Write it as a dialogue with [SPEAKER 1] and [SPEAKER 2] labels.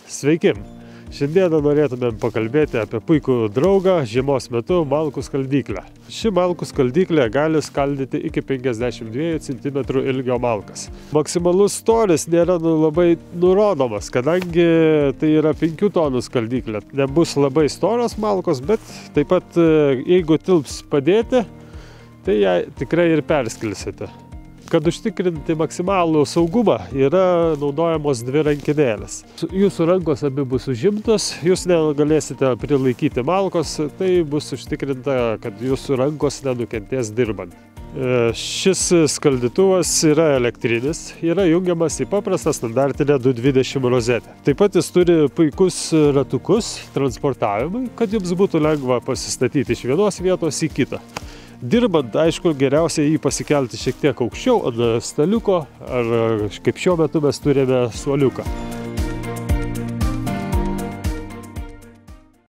[SPEAKER 1] Sveiki! Šiandieną norėtumėm pakalbėti apie puikų draugą žiemos metu – malkų skaldyklę. Ši malkų skaldyklė gali skaldyti iki 52 cm ilgio malkas. Maksimalus storis nėra labai nurodomas, kadangi tai yra 5 tonų skaldyklė. Nebus labai storos malkos, bet taip pat jeigu tilps padėti, tai ją tikrai ir perskilsite. Kad užtikrinti maksimalų saugumą, yra naudojamos 2 rankinėlės. Jūsų rankos abi bus užimtos, jūs negalėsite prilaikyti malkos, tai bus užtikrinta, kad jūsų rankos nenukentės dirbant. Šis skaldytuvas yra elektrinis, yra jungiamas į paprastą standartinę 220 rozetę. Taip pat jis turi puikus ratukus transportavimui, kad jums būtų lengva pasistatyti iš vienos vietos į kitą. Dirbant, aišku, geriausia jį pasikelti šiek tiek aukščiau ant staliuko, ar kaip šiuo metu mes turime suoliuką.